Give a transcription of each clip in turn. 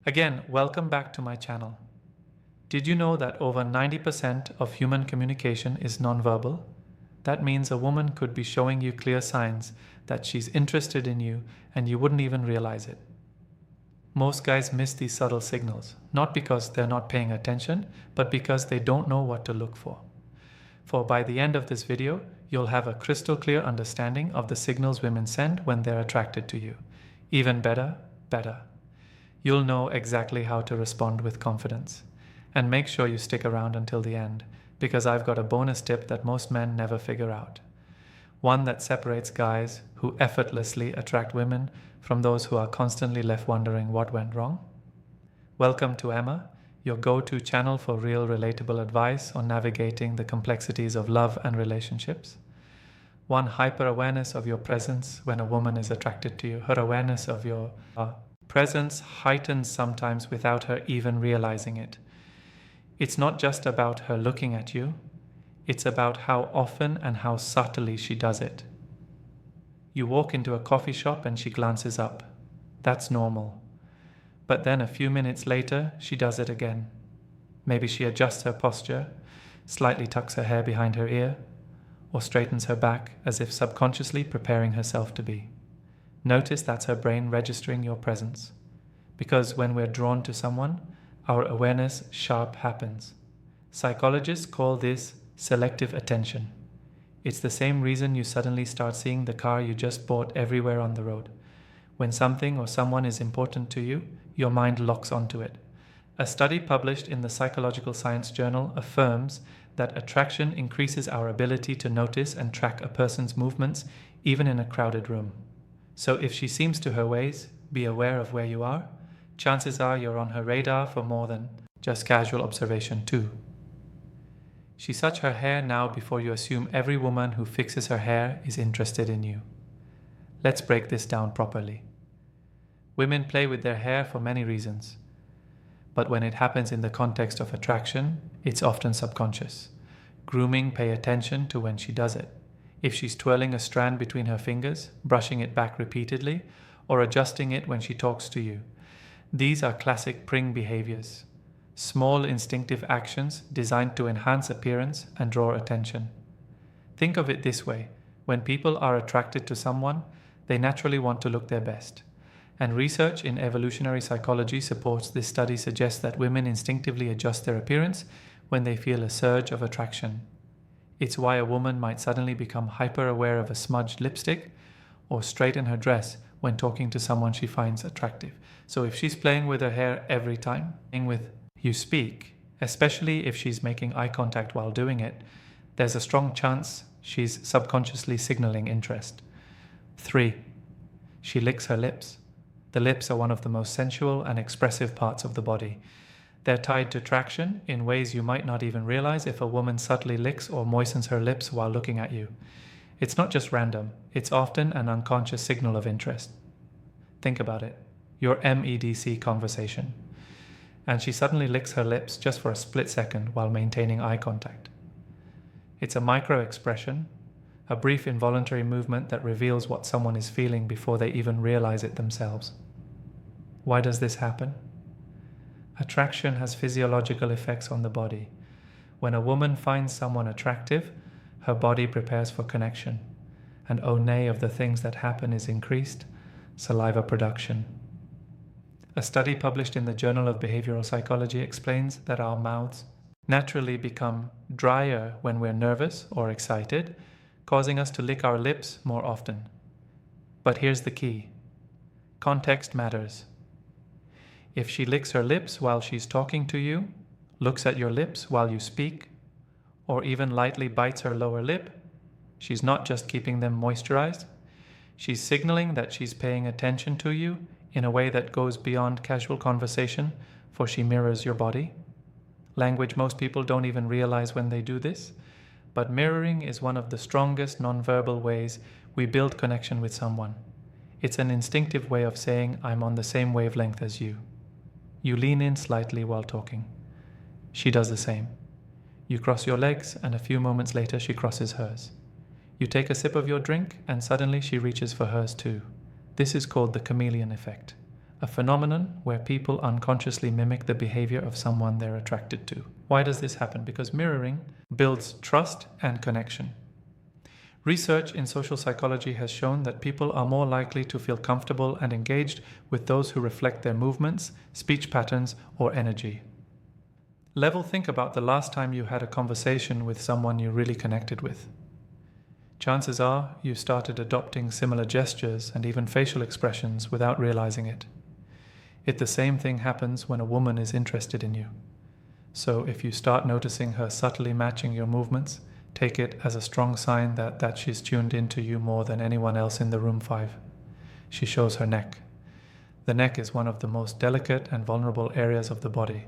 Again, welcome back to my channel. Did you know that over 90% of human communication is nonverbal? That means a woman could be showing you clear signs that she's interested in you and you wouldn't even realize it. Most guys miss these subtle signals, not because they're not paying attention, but because they don't know what to look for. For by the end of this video, you'll have a crystal clear understanding of the signals women send when they're attracted to you. Even better. You'll know exactly how to respond with confidence. And make sure you stick around until the end, because I've got a bonus tip that most men never figure out. One that separates guys who effortlessly attract women from those who are constantly left wondering what went wrong. Welcome to Emma, your go-to channel for real relatable advice on navigating the complexities of love and relationships. One, hyper-awareness of your presence when a woman is attracted to you. Her awareness of your presence heightens sometimes without her even realizing it. It's not just about her looking at you, it's about how often and how subtly she does it. You walk into a coffee shop and she glances up. That's normal. But then a few minutes later, she does it again. Maybe she adjusts her posture, slightly tucks her hair behind her ear, or straightens her back as if subconsciously preparing herself to be. Notice that's her brain registering your presence. Because when we're drawn to someone, our awareness sharp happens. Psychologists call this selective attention. It's the same reason you suddenly start seeing the car you just bought everywhere on the road. When something or someone is important to you, your mind locks onto it. A study published in the Psychological Science Journal affirms that attraction increases our ability to notice and track a person's movements even in a crowded room. So if she seems to her ways, be aware of where you are. Chances are you're on her radar for more than just casual observation too. She such her hair now before you assume every woman who fixes her hair is interested in you. Let's break this down properly. Women play with their hair for many reasons. But when it happens in the context of attraction, it's often subconscious. Grooming, pay attention to when she does it. If she's twirling a strand between her fingers, brushing it back repeatedly, or adjusting it when she talks to you. These are classic pring behaviors. Small instinctive actions designed to enhance appearance and draw attention. Think of it this way. When people are attracted to someone, they naturally want to look their best. And research in evolutionary psychology supports this. Study suggests that women instinctively adjust their appearance when they feel a surge of attraction. It's why a woman might suddenly become hyper-aware of a smudged lipstick or straighten her dress when talking to someone she finds attractive. So if she's playing with her hair every time, with you speak, especially if she's making eye contact while doing it, there's a strong chance she's subconsciously signaling interest. 3. She licks her lips. The lips are one of the most sensual and expressive parts of the body. They're tied to attraction in ways you might not even realize if a woman subtly licks or moistens her lips while looking at you. It's not just random, it's often an unconscious signal of interest. Think about it, your MEDC conversation. And she suddenly licks her lips just for a split second while maintaining eye contact. It's a micro-expression, a brief involuntary movement that reveals what someone is feeling before they even realize it themselves. Why does this happen? Attraction has physiological effects on the body. When a woman finds someone attractive, her body prepares for connection. And oh nay of the things that happen is increased saliva production. A study published in the Journal of Behavioral Psychology explains that our mouths naturally become drier when we're nervous or excited, causing us to lick our lips more often. But here's the key. Context matters. If she licks her lips while she's talking to you, looks at your lips while you speak, or even lightly bites her lower lip, she's not just keeping them moisturized, she's signaling that she's paying attention to you in a way that goes beyond casual conversation, for she mirrors your body. Language most people don't even realize when they do this, but mirroring is one of the strongest nonverbal ways we build connection with someone. It's an instinctive way of saying, I'm on the same wavelength as you. You lean in slightly while talking. She does the same. You cross your legs, and a few moments later she crosses hers. You take a sip of your drink, and suddenly she reaches for hers too. This is called the chameleon effect. a phenomenon where people unconsciously mimic the behavior of someone they're attracted to. Why does this happen? Because mirroring builds trust and connection. Research in social psychology has shown that people are more likely to feel comfortable and engaged with those who reflect their movements, speech patterns, or energy. Think about the last time you had a conversation with someone you really connected with. Chances are you started adopting similar gestures and even facial expressions without realizing it. The same thing happens when a woman is interested in you. So if you start noticing her subtly matching your movements, take it as a strong sign that she's tuned into you more than anyone else in the room 5. She shows her neck. The neck is one of the most delicate and vulnerable areas of the body.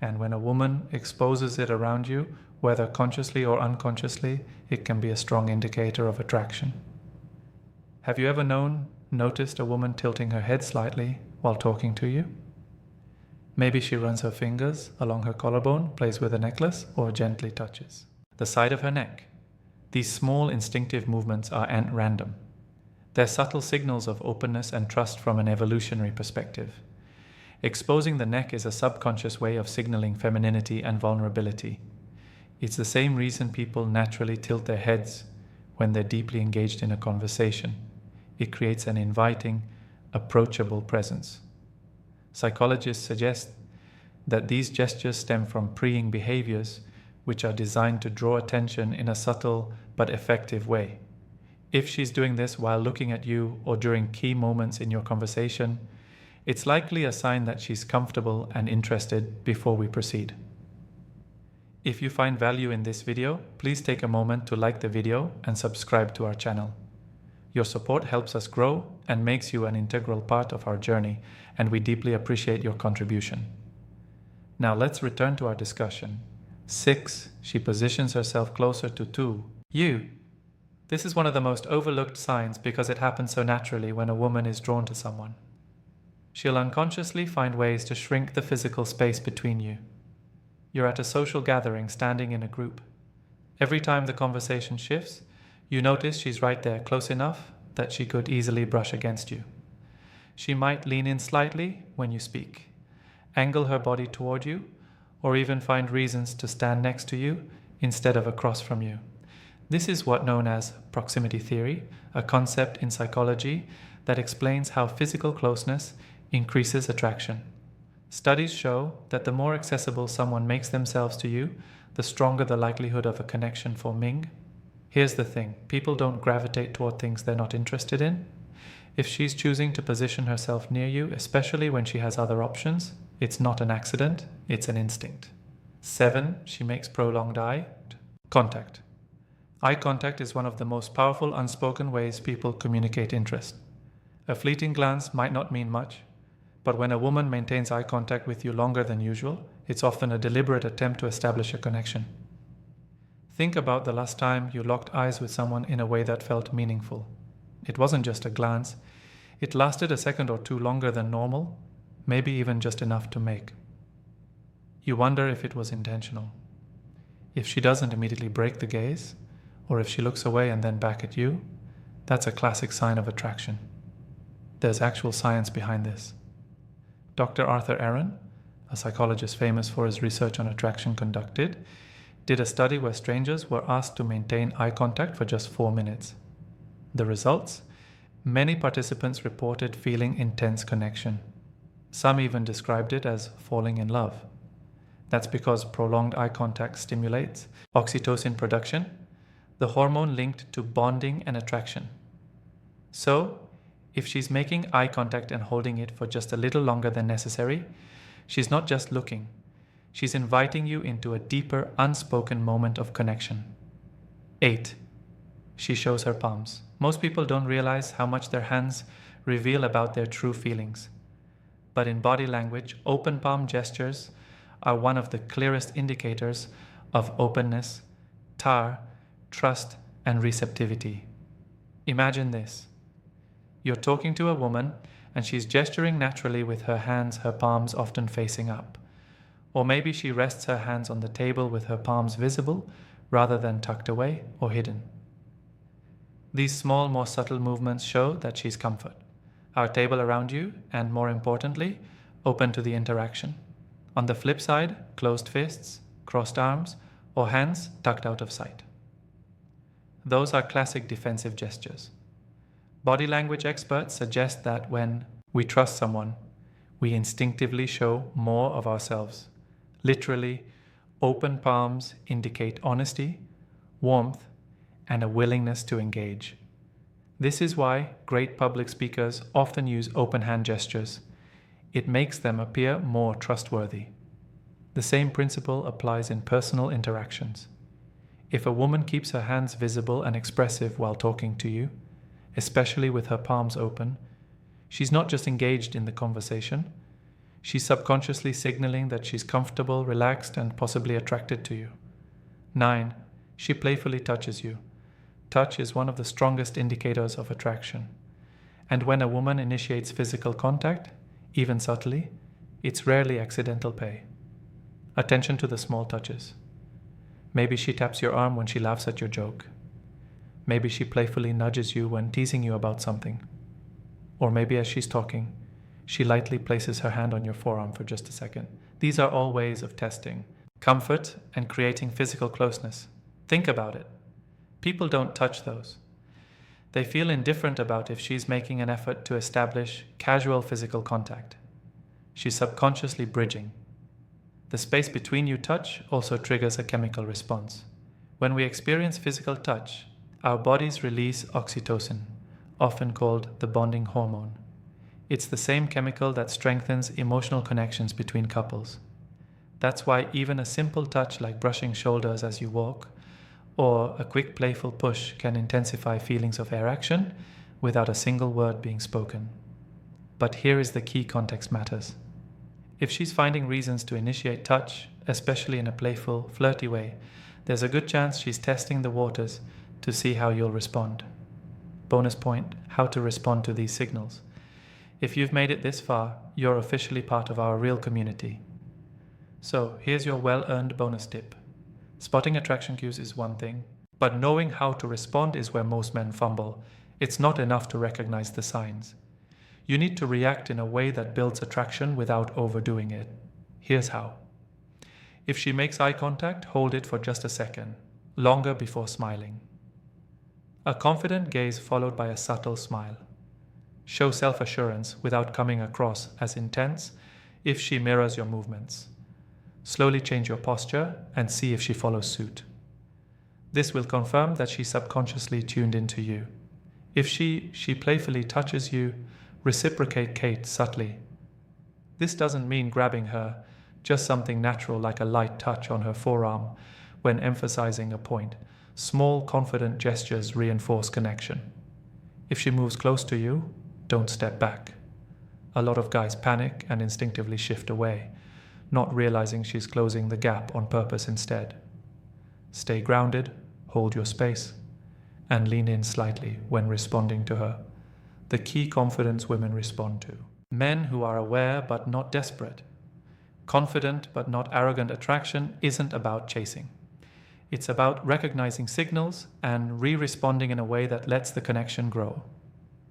And when a woman exposes it around you, whether consciously or unconsciously, it can be a strong indicator of attraction. Have you ever noticed a woman tilting her head slightly while talking to you? Maybe she runs her fingers along her collarbone, plays with a necklace, or gently touches the side of her neck. These small instinctive movements aren't random. They're subtle signals of openness and trust from an evolutionary perspective. Exposing the neck is a subconscious way of signaling femininity and vulnerability. It's the same reason people naturally tilt their heads when they're deeply engaged in a conversation. It creates an inviting, approachable presence. Psychologists suggest that these gestures stem from preying behaviors which are designed to draw attention in a subtle but effective way. If she's doing this while looking at you or during key moments in your conversation, it's likely a sign that she's comfortable and interested before we proceed. If you find value in this video, please take a moment to like the video and subscribe to our channel. Your support helps us grow and makes you an integral part of our journey, and we deeply appreciate your contribution. Now let's return to our discussion. 6. She positions herself closer to you. This is one of the most overlooked signs because it happens so naturally when a woman is drawn to someone. She'll unconsciously find ways to shrink the physical space between you. You're at a social gathering, standing in a group. Every time the conversation shifts, you notice she's right there, close enough that she could easily brush against you. She might lean in slightly when you speak, angle her body toward you, or even find reasons to stand next to you instead of across from you. This is what's known as proximity theory, a concept in psychology that explains how physical closeness increases attraction. Studies show that the more accessible someone makes themselves to you, the stronger the likelihood of a connection forming. Here's the thing, people don't gravitate toward things they're not interested in. If she's choosing to position herself near you, especially when she has other options, it's not an accident, it's an instinct. 7. She makes prolonged eye contact. Eye contact is one of the most powerful unspoken ways people communicate interest. A fleeting glance might not mean much, but when a woman maintains eye contact with you longer than usual, it's often a deliberate attempt to establish a connection. Think about the last time you locked eyes with someone in a way that felt meaningful. It wasn't just a glance. It lasted a second or two longer than normal, maybe even just enough to make. You wonder if it was intentional. If she doesn't immediately break the gaze, or if she looks away and then back at you, that's a classic sign of attraction. There's actual science behind this. Dr. Arthur Aaron, a psychologist famous for his research on attraction, did a study where strangers were asked to maintain eye contact for just 4 minutes. The results? Many participants reported feeling intense connection. Some even described it as falling in love. That's because prolonged eye contact stimulates oxytocin production, the hormone linked to bonding and attraction. So, if she's making eye contact and holding it for just a little longer than necessary, she's not just looking. She's inviting you into a deeper, unspoken moment of connection. 8. She shows her palms. Most people don't realize how much their hands reveal about their true feelings. But in body language, open palm gestures are one of the clearest indicators of openness, trust, and receptivity. Imagine this. You're talking to a woman and she's gesturing naturally with her hands, her palms often facing up. Or maybe she rests her hands on the table with her palms visible rather than tucked away or hidden. These small, more subtle movements show that she's comfort. our table around you, and more importantly, open to the interaction. On the flip side, closed fists, crossed arms, or hands tucked out of sight. Those are classic defensive gestures. Body language experts suggest that when we trust someone, we instinctively show more of ourselves. Literally, open palms indicate honesty, warmth, and a willingness to engage. This is why great public speakers often use open hand gestures. It makes them appear more trustworthy. The same principle applies in personal interactions. If a woman keeps her hands visible and expressive while talking to you, especially with her palms open, she's not just engaged in the conversation, she's subconsciously signaling that she's comfortable, relaxed, and possibly attracted to you. 9. She playfully touches you. Touch is one of the strongest indicators of attraction. And when a woman initiates physical contact, even subtly, it's rarely accidental play. Attention to the small touches. Maybe she taps your arm when she laughs at your joke. Maybe she playfully nudges you when teasing you about something. Or maybe as she's talking, she lightly places her hand on your forearm for just a second. These are all ways of testing comfort and creating physical closeness. Think about it. People don't touch those. They feel indifferent about if she's making an effort to establish casual physical contact. She's subconsciously bridging. The space between you touch also triggers a chemical response. When we experience physical touch, our bodies release oxytocin, often called the bonding hormone. It's the same chemical that strengthens emotional connections between couples. That's why even a simple touch like brushing shoulders as you walk, or a quick playful push can intensify feelings of erection without a single word being spoken. But here is the key: context matters. If she's finding reasons to initiate touch, especially in a playful, flirty way, there's a good chance she's testing the waters to see how you'll respond. Bonus point: how to respond to these signals. If you've made it this far, you're officially part of our real community. So here's your well-earned bonus tip. Spotting attraction cues is one thing, but knowing how to respond is where most men fumble. It's not enough to recognize the signs. You need to react in a way that builds attraction without overdoing it. Here's how. If she makes eye contact, hold it for just a second, longer before smiling. A confident gaze followed by a subtle smile. Show self-assurance without coming across as intense if she mirrors your movements. Slowly change your posture and see if she follows suit. This will confirm that she's subconsciously tuned into you. If she playfully touches you, reciprocate subtly. This doesn't mean grabbing her, just something natural like a light touch on her forearm when emphasizing a point. Small, confident gestures reinforce connection. If she moves close to you, don't step back. A lot of guys panic and instinctively shift away, not realizing she's closing the gap on purpose instead. Stay grounded, hold your space, and lean in slightly when responding to her. The key confidence women respond to. Men who are aware but not desperate. Confident but not arrogant attraction isn't about chasing. It's about recognizing signals and responding in a way that lets the connection grow.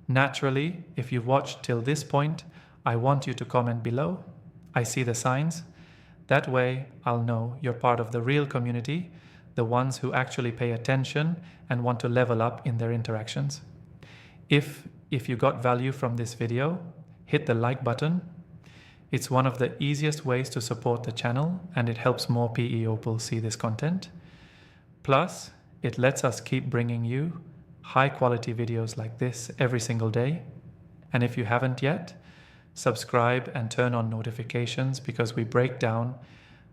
Naturally, if you've watched till this point, I want you to comment below. I see the signs. That way, I'll know you're part of the real community, the ones who actually pay attention and want to level up in their interactions. If you got value from this video, hit the like button. It's one of the easiest ways to support the channel, and it helps more PE Opals see this content. Plus, it lets us keep bringing you high-quality videos like this every single day. And if you haven't yet, subscribe and turn on notifications, because we break down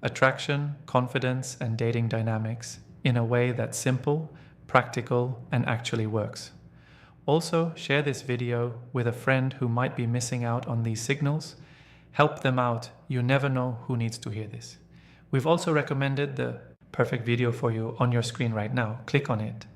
attraction, confidence, and dating dynamics in a way that's simple, practical, and actually works. Also, share this video with a friend who might be missing out on these signals. Help them out. You never know who needs to hear this. We've also recommended the perfect video for you on your screen right now. Click on it.